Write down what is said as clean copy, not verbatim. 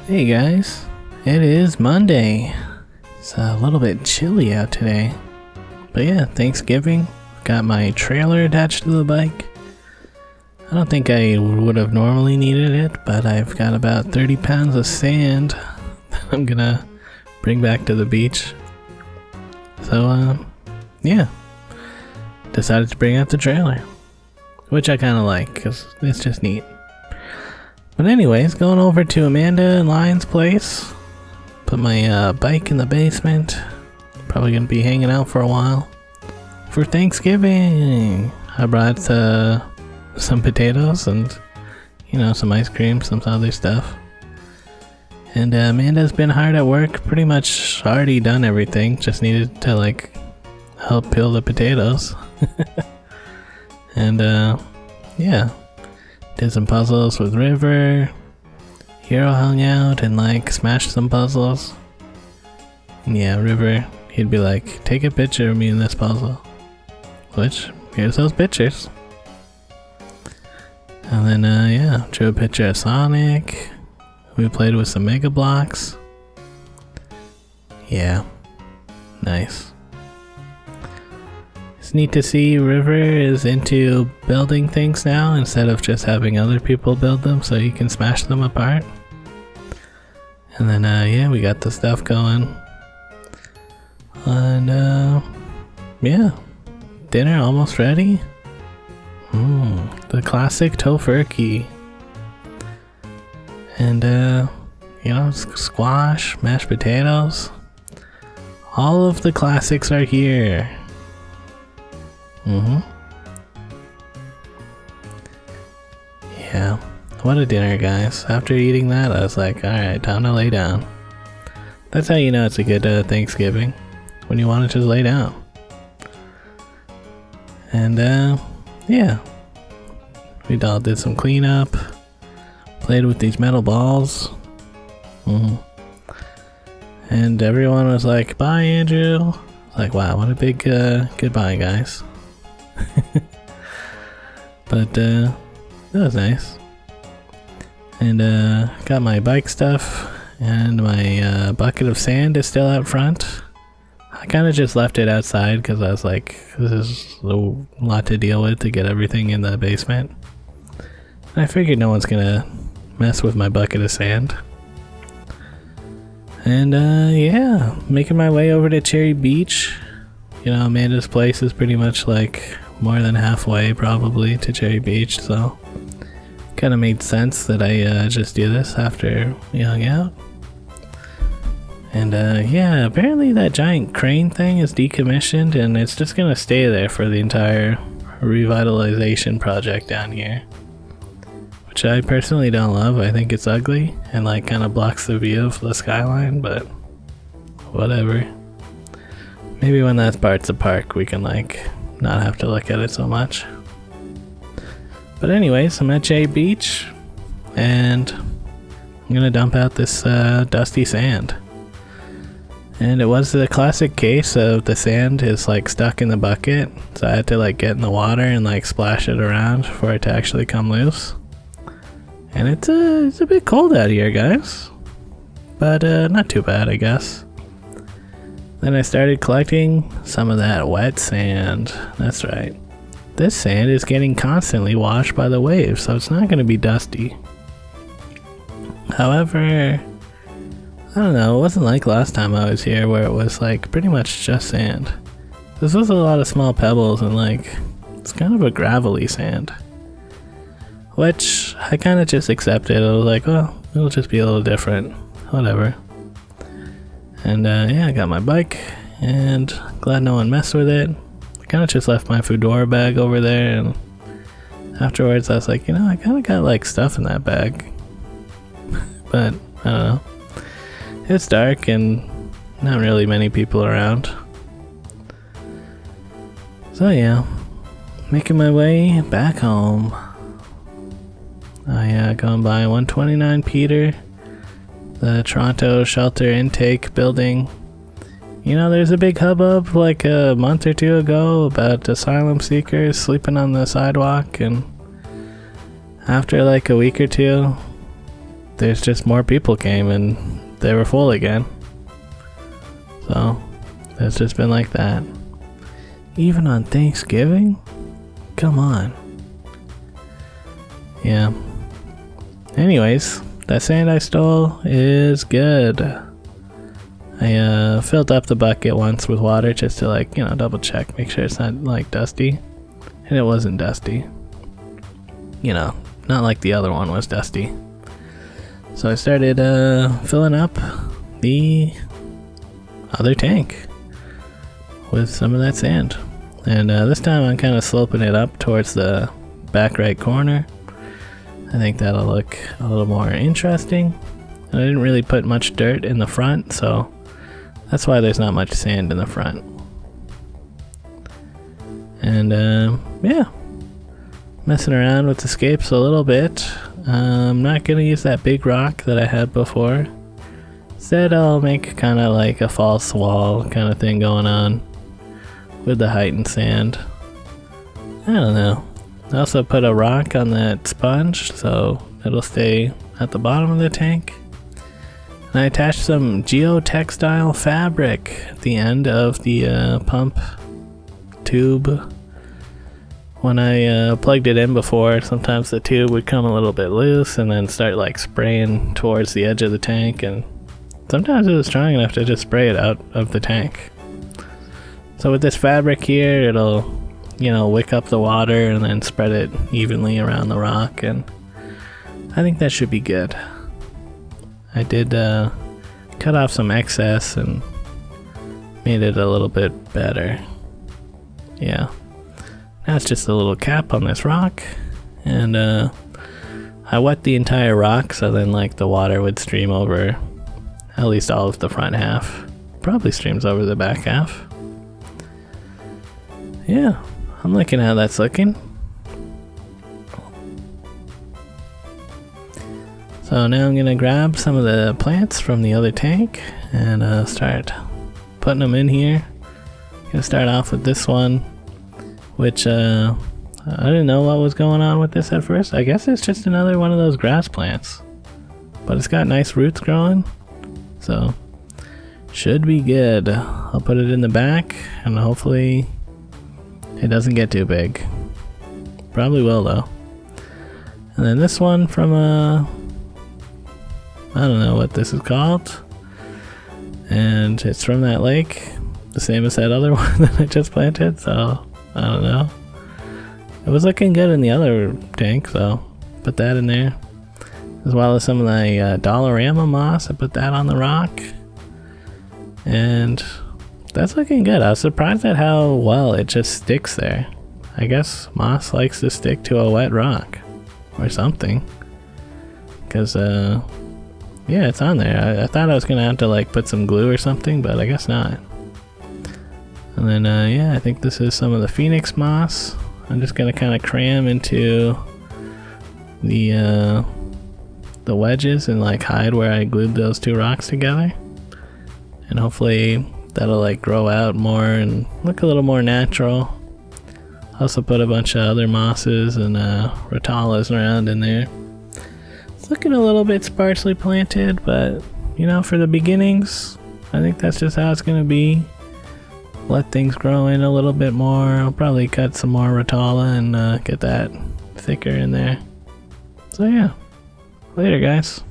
Hey guys, it is Monday. It's a little bit chilly out today. But yeah, Thanksgiving. Got my trailer attached to the bike. I don't think I would have normally needed it, but I've got about 30 pounds of sand that I'm gonna bring back to the beach. So, yeah. Decided to bring out the trailer. Which I kinda like, because it's just neat. But anyways, going over to Amanda and Lion's place. Put my bike in the basement. Probably gonna be hanging out for a while. For Thanksgiving, I brought some potatoes and, you know, some ice cream, some other stuff. And Amanda's been hard at work, pretty much already done everything. Just needed to like help peel the potatoes. And yeah. Did some puzzles with River. Hero hung out and like smashed some puzzles. And yeah, River, he'd be like, take a picture of me in this puzzle. Which, here's those pictures. And then yeah, drew a picture of Sonic. We played with some Mega Blocks. Yeah, nice. It's neat to see River is into building things now instead of just having other people build them so you can smash them apart. And then yeah, we got the stuff going. And yeah, dinner almost ready. The classic tofurkey. And you know, squash, mashed potatoes. All of the classics are here. Yeah, what a dinner, guys. After eating that, I was like, alright, time to lay down. That's how you know it's a good Thanksgiving, when you want to just lay down. And yeah, we all did some cleanup, played with these metal balls. And everyone was like, bye Andrew. Like, wow, what a big goodbye, guys. But that was nice. And got my bike stuff, and my bucket of sand is still out front. I kind of just left it outside because I was like, this is a lot to deal with to get everything in the basement. And I figured no one's gonna mess with my bucket of sand. And yeah, making my way over to Cherry Beach. You know, Amanda's place is pretty much like more than halfway probably to Cherry Beach, so kind of made sense that I just do this after we hung out. And yeah, apparently that giant crane thing is decommissioned and it's just gonna stay there for the entire revitalization project down here. Which I personally don't love. I think it's ugly and like kind of blocks the view of the skyline, but whatever. Maybe when that part's a park we can like not have to look at it so much. But anyways, I'm at J Beach and I'm gonna dump out this dusty sand. And it was the classic case of the sand is like stuck in the bucket, so I had to like get in the water and like splash it around for it to actually come loose. And it's a bit cold out here, guys, but not too bad, I guess. Then I started collecting some of that wet sand. That's right. This sand is getting constantly washed by the waves, so it's not going to be dusty. However, I don't know, it wasn't like last time I was here where it was like pretty much just sand. This was a lot of small pebbles and like, it's kind of a gravelly sand. Which I kind of just accepted. I was like, well, it'll just be a little different. Whatever. And yeah, I got my bike and glad no one messed with it. I kind of just left my Foodora bag over there, and afterwards I was like, you know, I kind of got like stuff in that bag. But I don't know. It's dark and not really many people around. So yeah, making my way back home. I going by 129 Peter, the Toronto shelter intake building. You know, there's a big hubbub like a month or two ago about asylum seekers sleeping on the sidewalk, and after like a week or two, there's just more people came and they were full again. So it's just been like that. Even on Thanksgiving? Come on. Yeah. Anyways, that sand I stole is good. I filled up the bucket once with water just to, like, you know, double check, make sure it's not like dusty. And it wasn't dusty. You know, not like the other one was dusty. So I started filling up the other tank with some of that sand. And this time I'm kind of sloping it up towards the back right corner. I think that'll look a little more interesting. And I didn't really put much dirt in the front, so that's why there's not much sand in the front. And yeah, messing around with the scapes a little bit. I'm not gonna use that big rock that I had before. Instead I'll make kind of like a false wall kind of thing going on with the heightened sand. I don't know. I also put a rock on that sponge so it'll stay at the bottom of the tank. And I attached some geotextile fabric at the end of the pump tube. When I plugged it in before, sometimes the tube would come a little bit loose and then start like spraying towards the edge of the tank, and sometimes it was strong enough to just spray it out of the tank. So with this fabric here, it'll, you know, wick up the water and then spread it evenly around the rock, and I think that should be good. I did cut off some excess and made it a little bit better. Yeah. Now it's just a little cap on this rock, and I wet the entire rock so then like the water would stream over at least all of the front half. Probably streams over the back half. Yeah, I'm liking how that's looking. So now I'm gonna grab some of the plants from the other tank and start putting them in here. Gonna start off with this one, which I didn't know what was going on with this at first. I guess it's just another one of those grass plants, but it's got nice roots growing, so should be good. I'll put it in the back and hopefully it doesn't get too big. Probably will though. And then this one from I don't know what this is called, and it's from that lake, the same as that other one that I just planted, so I don't know. It was looking good in the other tank, so put that in there. As well as some of the Dollarama moss, I put that on the rock. And that's looking good. I was surprised at how well it just sticks there. I guess moss likes to stick to a wet rock or something. Because, yeah, it's on there. I thought I was going to have to like put some glue or something, but I guess not. And then, yeah, I think this is some of the Phoenix moss. I'm just gonna kind of cram into the wedges and like hide where I glued those two rocks together. And hopefully that'll like grow out more and look a little more natural. Also put a bunch of other mosses and Rotalas around in there. It's looking a little bit sparsely planted, but you know, for the beginnings, I think that's just how it's gonna be. Let things grow in a little bit more. I'll probably cut some more Rotala and get that thicker in there. So yeah, later guys.